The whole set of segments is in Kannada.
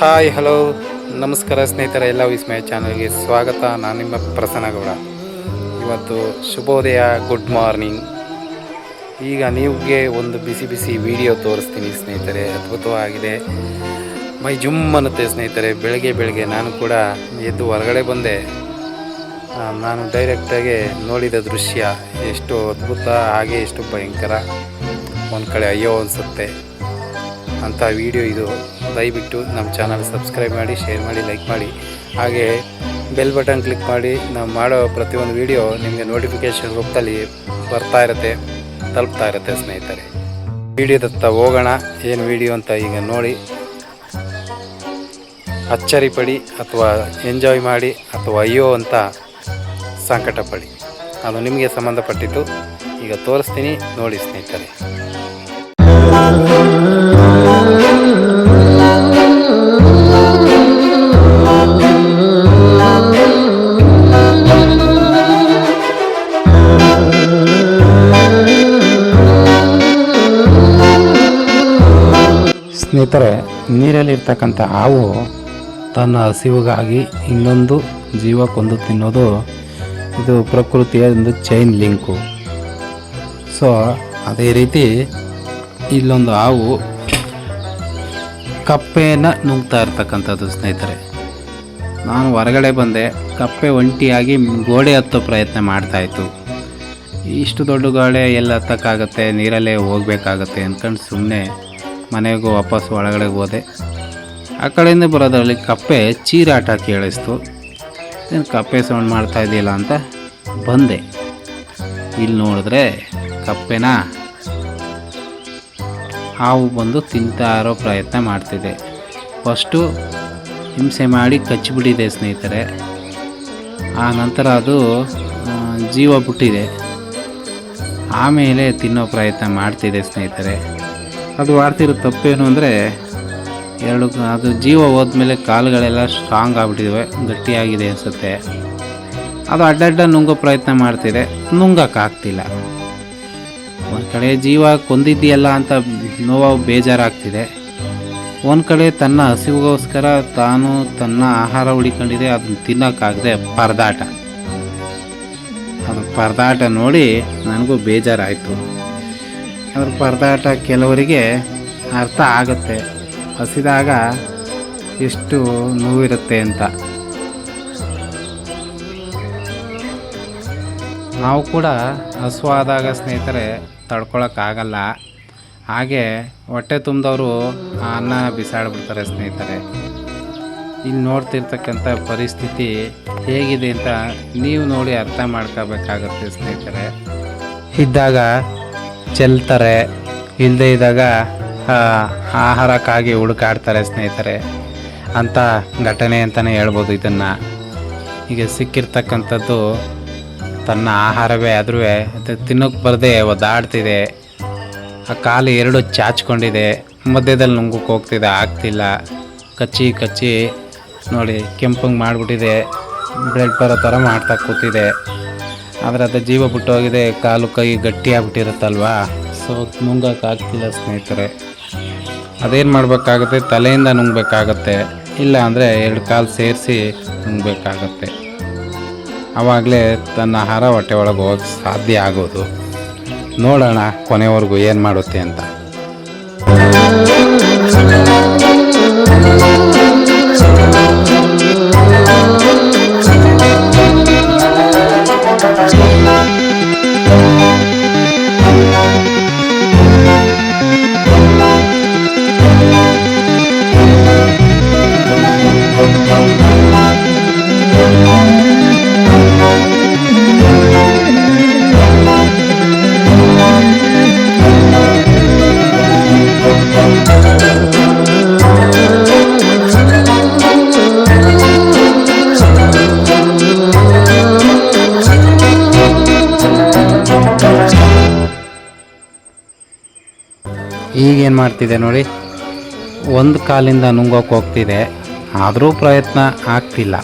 ಹಾಯ್ ಹಲೋ ನಮಸ್ಕಾರ ಸ್ನೇಹಿತರೆ, ಎಲ್ಲ ವಿಸ್ಮಯ ಚಾನಲ್ಗೆ ಸ್ವಾಗತ. ನಾನು ನಿಮ್ಮ ಪ್ರಸನ್ನಗೌಡ. ಇವತ್ತು ಶುಭೋದಯ, ಗುಡ್ ಮಾರ್ನಿಂಗ್. ಈಗ ನೀವುಗೆ ಒಂದು ಬಿಸಿ ಬಿಸಿ ವಿಡಿಯೋ ತೋರಿಸ್ತೀನಿ ಸ್ನೇಹಿತರೆ. ಅದ್ಭುತವಾಗಿದೆ, ಮೈ ಜುಮ್ ಅನ್ನುತ್ತೆ ಸ್ನೇಹಿತರೆ. ಬೆಳಗ್ಗೆ ನಾನು ಕೂಡ ಎದ್ದು ಹೊರಗಡೆ ಬಂದೆ. ನಾನು ಡೈರೆಕ್ಟಾಗಿ ನೋಡಿದ ದೃಶ್ಯ ಎಷ್ಟು ಅದ್ಭುತ, ಹಾಗೆ ಎಷ್ಟು ಭಯಂಕರ. ಒಂದು ಕಡೆ ಅಯ್ಯೋ ಅನಿಸುತ್ತೆ ಅಂಥ ವಿಡಿಯೋ ಇದು. ದಯವಿಟ್ಟು ನಮ್ಮ ಚಾನಲ್ ಸಬ್ಸ್ಕ್ರೈಬ್ ಮಾಡಿ, ಶೇರ್ ಮಾಡಿ, ಲೈಕ್ ಮಾಡಿ, ಹಾಗೆ ಬೆಲ್ ಬಟನ್ ಕ್ಲಿಕ್ ಮಾಡಿ. ನಾವು ಮಾಡೋ ಪ್ರತಿಯೊಂದು ವಿಡಿಯೋ ನಿಮಗೆ ನೋಟಿಫಿಕೇಷನ್ ರೂಪದಲ್ಲಿ ತಲುಪ್ತಾ ಇರುತ್ತೆ ಸ್ನೇಹಿತರೆ. ವಿಡಿಯೋದತ್ತ ಹೋಗೋಣ. ಏನು ವಿಡಿಯೋ ಅಂತ ಈಗ ನೋಡಿ, ಅಚ್ಚರಿ ಪಡಿ ಅಥವಾ ಎಂಜಾಯ್ ಮಾಡಿ ಅಥವಾ ಅಯ್ಯೋ ಅಂತ ಸಂಕಟ ಪಡಿ, ಅದು ನಿಮಗೆ ಸಂಬಂಧಪಟ್ಟಿದ್ದು. ಈಗ ತೋರಿಸ್ತೀನಿ, ನೋಡಿ ಸ್ನೇಹಿತರೆ. ಸ್ನೇಹಿತರೆ, ನೀರಲ್ಲಿರ್ತಕ್ಕಂಥ ಹಾವು ತನ್ನ ಹಸಿವಿಗಾಗಿ ಇನ್ನೊಂದು ಜೀವ ಕೊಂದು ತಿನ್ನೋದು ಇದು ಪ್ರಕೃತಿಯ ಒಂದು ಚೈನ್ ಲಿಂಕು. ಸೊ ಅದೇ ರೀತಿ ಇಲ್ಲೊಂದು ಹಾವು ಕಪ್ಪೆಯನ್ನು ನುಂಗ್ತಾ ಇರ್ತಕ್ಕಂಥದ್ದು ಸ್ನೇಹಿತರೆ. ನಾನು ಹೊರಗಡೆ ಬಂದೆ, ಕಪ್ಪೆ ಒಂಟಿಯಾಗಿ ಗೋಡೆ ಹತ್ತೋ ಪ್ರಯತ್ನ ಮಾಡ್ತಾಯಿತ್ತು. ಇಷ್ಟು ದೊಡ್ಡ ಗೋಡೆ ಎಲ್ಲ ಹತ್ತಕ್ಕಾಗತ್ತೆ, ನೀರಲ್ಲೇ ಹೋಗಬೇಕಾಗತ್ತೆ ಅಂದ್ಕೊಂಡು ಸುಮ್ಮನೆ ಮನೆಗೂ ವಾಪಸ್ ಒಳಗಡೆ ಹೋದೆ. ಆ ಕಡೆಯಿಂದ ಬರೋದ್ರಲ್ಲಿ ಕಪ್ಪೆ ಚೀರಾಟ ಕೇಳಿಸ್ತು. ಏನು ಕಪ್ಪೆ ಸೌಂಡ್ ಮಾಡ್ತಾ ಇದೆಯಲ್ಲ ಅಂತ ಬಂದೆ. ಇಲ್ಲಿ ನೋಡಿದ್ರೆ ಕಪ್ಪೆನ ಹಾವು ಬಂದು ತಿಂತಾ ಇರೋ ಪ್ರಯತ್ನ ಮಾಡ್ತಿದೆ. ಫಸ್ಟು ಹಿಂಸೆ ಮಾಡಿ ಕಚ್ಚಿಬಿಟ್ಟಿದೆ ಸ್ನೇಹಿತರೆ. ಆ ನಂತರ ಅದು ಜೀವ ಬಿಟ್ಟಿದೆ. ಆಮೇಲೆ ತಿನ್ನೋ ಪ್ರಯತ್ನ ಮಾಡ್ತಿದೆ ಸ್ನೇಹಿತರೆ. ಅದು ಮಾಡ್ತಿರೋ ತಪ್ಪೇನು ಅಂದರೆ, ಅದು ಜೀವ ಹೋದ್ಮೇಲೆ ಕಾಲುಗಳೆಲ್ಲ ಸ್ಟ್ರಾಂಗ್ ಆಗಿಬಿಟ್ಟಿವೆ, ಗಟ್ಟಿಯಾಗಿದೆ ಅನಿಸುತ್ತೆ. ಅದು ಅಡ್ಡಡ್ಡ ನುಂಗೋ ಪ್ರಯತ್ನ ಮಾಡ್ತಿದೆ, ನುಂಗಕ್ಕಾಗ್ತಿಲ್ಲ. ಒಂದು ಕಡೆ ಜೀವ ಕೊಂದಿದೆಯಲ್ಲ ಅಂತ ನೋವು ಬೇಜಾರಾಗ್ತಿದೆ. ಒಂದು ಕಡೆ ತನ್ನ ಹಸಿವಿಗೋಸ್ಕರ ತಾನು ತನ್ನ ಆಹಾರ ಹುಡಿಕೊಂಡಿದೆ, ಅದನ್ನು ತಿನ್ನೋಕ್ಕಾಗದೆ ಪರದಾಟ. ಅದು ಪರದಾಟ ನೋಡಿ ನನಗೂ ಬೇಜಾರಾಯಿತು. ಅದ್ರ ಪರದಾಟ ಕೆಲವರಿಗೆ ಅರ್ಥ ಆಗುತ್ತೆ, ಹಸಿದಾಗ ಎಷ್ಟು ನೋವಿರುತ್ತೆ ಅಂತ. ನಾವು ಕೂಡ ಹಸುವಾದಾಗ ಸ್ನೇಹಿತರೆ ತಡ್ಕೊಳಕ್ಕಾಗಲ್ಲ. ಹಾಗೆ ಹೊಟ್ಟೆ ತುಂಬಿದವರು ಆ ಅನ್ನ ಬಿಸಾಡ್ಬಿಡ್ತಾರೆ ಸ್ನೇಹಿತರೆ. ಇಲ್ಲಿ ನೋಡ್ತಿರ್ತಕ್ಕಂಥ ಪರಿಸ್ಥಿತಿ ಹೇಗಿದೆ ಅಂತ ನೀವು ನೋಡಿ ಅರ್ಥ ಮಾಡ್ಕೋಬೇಕಾಗತ್ತೆ ಸ್ನೇಹಿತರೆ. ಇದ್ದಾಗ ಚೆಲ್ತಾರೆ, ಇಲ್ಲದೆ ಇದ್ದಾಗ ಆಹಾರಕ್ಕಾಗಿ ಹುಡುಕಾಡ್ತಾರೆ ಸ್ನೇಹಿತರೆ. ಅಂಥ ಘಟನೆ ಅಂತಲೇ ಹೇಳ್ಬೋದು ಇದನ್ನು. ಈಗ ಸಿಕ್ಕಿರ್ತಕ್ಕಂಥದ್ದು ತನ್ನ ಆಹಾರವೇ ಆದ್ರೂ ತಿನ್ನೋಕ್ಕೆ ಬರದೆ ಒದ್ದಾಡ್ತಿದೆ. ಆ ಕಾಲು ಎರಡು ಚಾಚ್ಕೊಂಡಿದೆ, ಮಧ್ಯದಲ್ಲಿ ನುಂಗಕ್ಕೆ ಹೋಗ್ತಿದೆ, ಆಗ್ತಿಲ್ಲ. ಕಚ್ಚಿ ನೋಡಿ ಕೆಂಪಂಗೆ ಮಾಡಿಬಿಟ್ಟಿದೆ, ಬ್ಲಡ್ ಬರೋ ಥರ ಮಾಡ್ತಾ ಕೂತಿದೆ. ಆದರೆ ಅದು ಜೀವ ಬಿಟ್ಟೋಗಿದೆ, ಕಾಲು ಕೈ ಗಟ್ಟಿಯಾಗ್ಬಿಟ್ಟಿರುತ್ತಲ್ವ, ಸೊ ನುಂಗಕ್ಕಾಗ್ತಿಲ್ಲ ಸ್ನೇಹಿತರೆ. ಅದೇನು ಮಾಡಬೇಕಾಗುತ್ತೆ, ತಲೆಯಿಂದ ನುಂಗಬೇಕಾಗತ್ತೆ, ಇಲ್ಲ ಅಂದರೆ ಎರಡು ಕಾಲು ಸೇರಿಸಿ ನುಂಗಬೇಕಾಗತ್ತೆ. ಆವಾಗಲೇ ತನ್ನ ಆಹಾರ ಹೊಟ್ಟೆ ಒಳಗೆ ಹೋಗಕ್ಕೆ ಸಾಧ್ಯ ಆಗೋದು. ನೋಡೋಣ ಕೊನೆವರೆಗೂ ಏನು ಮಾಡುತ್ತೆ ಅಂತ. ಈಗೇನು ಮಾಡ್ತಿದೆ ನೋಡಿ, ಒಂದು ಕಾಲಿಂದ ನುಂಗೋಕೆ ಹೋಗ್ತಿದೆ, ಆದರೂ ಪ್ರಯತ್ನ ಆಗ್ತಿಲ್ಲ.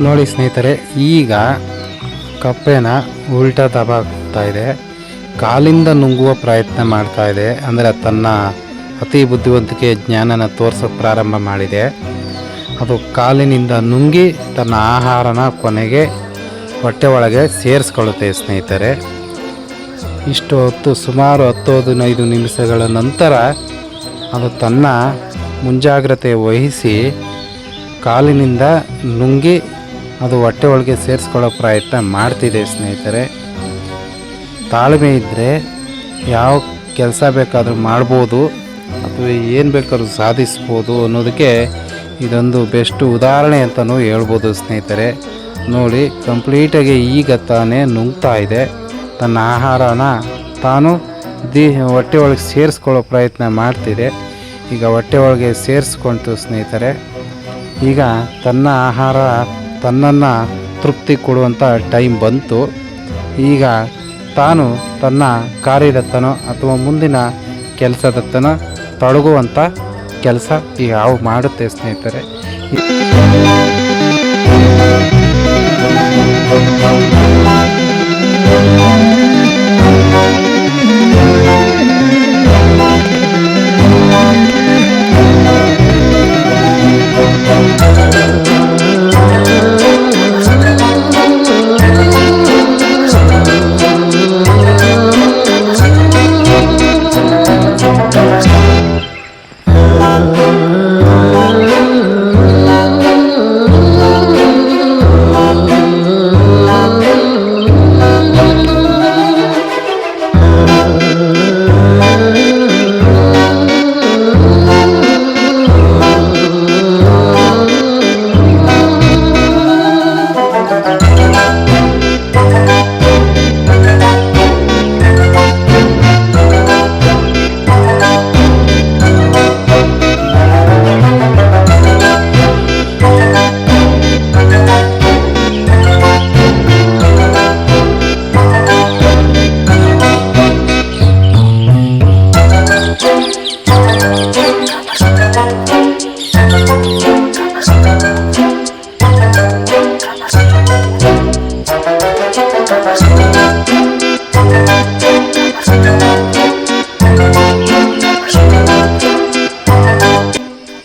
ನೋಡಿ ಸ್ನೇಹಿತರೆ, ಈಗ ಕಪ್ಪೆನ ಉಲ್ಟಾ ದಬಾಕ್ತಾ ಇದೆ, ಕಾಲಿಂದ ನುಂಗುವ ಪ್ರಯತ್ನ ಮಾಡ್ತಾ ಇದೆ. ಅಂದರೆ ತನ್ನ ಅತಿ ಬುದ್ಧಿವಂತಿಕೆ ಜ್ಞಾನನ ತೋರಿಸೋಕೆ ಪ್ರಾರಂಭ ಮಾಡಿದೆ. ಅದು ಕಾಲಿನಿಂದ ನುಂಗಿ ತನ್ನ ಆಹಾರನ ಕೊನೆಗೆ ಹೊಟ್ಟೆ ಒಳಗೆ ಸೇರಿಸ್ಕೊಳ್ಳುತ್ತೆ ಸ್ನೇಹಿತರೆ. ಇಷ್ಟು ಹೊತ್ತು ಸುಮಾರು 10-15 ನಿಮಿಷಗಳ ನಂತರ ಅದು ತನ್ನ ಮುಂಜಾಗ್ರತೆ ವಹಿಸಿ ಕಾಲಿನಿಂದ ನುಂಗಿ ಅದು ಹೊಟ್ಟೆ ಒಳಗೆ ಸೇರಿಸ್ಕೊಳ್ಳೋ ಪ್ರಯತ್ನ ಮಾಡ್ತಿದೆ ಸ್ನೇಹಿತರೆ. ತಾಳ್ಮೆ ಇದ್ದರೆ ಯಾವ ಕೆಲಸ ಬೇಕಾದರೂ ಮಾಡ್ಬೋದು ಅಥವಾ ಏನು ಬೇಕಾದ್ರೂ ಸಾಧಿಸ್ಬೋದು ಅನ್ನೋದಕ್ಕೆ ಇದೊಂದು ಬೆಸ್ಟ್ ಉದಾಹರಣೆ ಅಂತಲೂ ಹೇಳ್ಬೋದು ಸ್ನೇಹಿತರೆ. ನೋಡಿ, ಕಂಪ್ಲೀಟಾಗಿ ಈಗ ತಾನೇ ನುಂಗ್ತಾ ಇದೆ. ತನ್ನ ಆಹಾರನ ತಾನು ಹೊಟ್ಟೆ ಒಳಗೆ ಸೇರಿಸ್ಕೊಳ್ಳೋ ಪ್ರಯತ್ನ ಮಾಡ್ತಿದೆ. ಈಗ ಹೊಟ್ಟೆ ಒಳಗೆ ಸೇರಿಸ್ಕೊಂತು ಸ್ನೇಹಿತರೆ. ಈಗ ತನ್ನ ಆಹಾರ ತನ್ನನ್ನು ತೃಪ್ತಿ ಕೊಡುವಂಥ ಟೈಮ್ ಬಂತು. ಈಗ ತಾನು ತನ್ನ ಕಾರ್ಯದತ್ತನೋ ಅಥವಾ ಮುಂದಿನ ಕೆಲಸದತ್ತನೋ ತೊಡಗುವಂಥ ಕೆಲಸ ಈ ಹಾವು ಮಾಡುತ್ತೆ ಸ್ನೇಹಿತರೆ.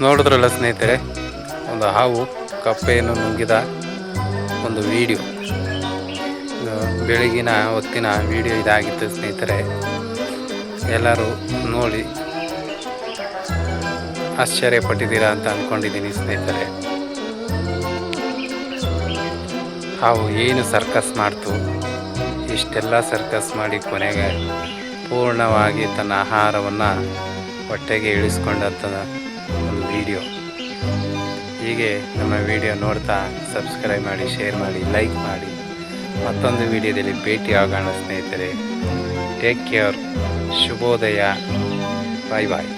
ನೋಡಿದ್ರಲ್ಲ ಸ್ನೇಹಿತರೆ, ಒಂದು ಹಾವು ಕಪ್ಪೆಯನ್ನು ನುಂಗಿದ ಒಂದು ವಿಡಿಯೋ, ಬೆಳಗಿನ ಹೊತ್ತಿನ ವಿಡಿಯೋ ಇದಾಗಿತ್ತು ಸ್ನೇಹಿತರೆ. ಎಲ್ಲರೂ ನೋಡಿ ಆಶ್ಚರ್ಯಪಟ್ಟಿದ್ದೀರಾ ಅಂತ ಅಂದ್ಕೊಂಡಿದ್ದೀನಿ ಸ್ನೇಹಿತರೆ. ಹಾವು ಏನು ಸರ್ಕಸ್ ಮಾಡ್ತು, ಇಷ್ಟೆಲ್ಲ ಸರ್ಕಸ್ ಮಾಡಿ ಕೊನೆಗೆ ಪೂರ್ಣವಾಗಿ ತನ್ನ ಆಹಾರವನ್ನು ಹೊಟ್ಟೆಗೆ ಇಳಿಸ್ಕೊಂಡಂಥ ಒಂದು ವಿಡಿಯೋ. ಹೀಗೆ ನಮ್ಮ ವಿಡಿಯೋ ನೋಡ್ತಾ ಸಬ್ಸ್ಕ್ರೈಬ್ ಮಾಡಿ, ಶೇರ್ ಮಾಡಿ, ಲೈಕ್ ಮಾಡಿ. ಮತ್ತೊಂದು ವಿಡಿಯೋದಲ್ಲಿ ಭೇಟಿ ಆಗೋಣ ಸ್ನೇಹಿತರೆ. Take care. ಶುಭೋದಯ. ಬಾಯ್ ಬಾಯ್.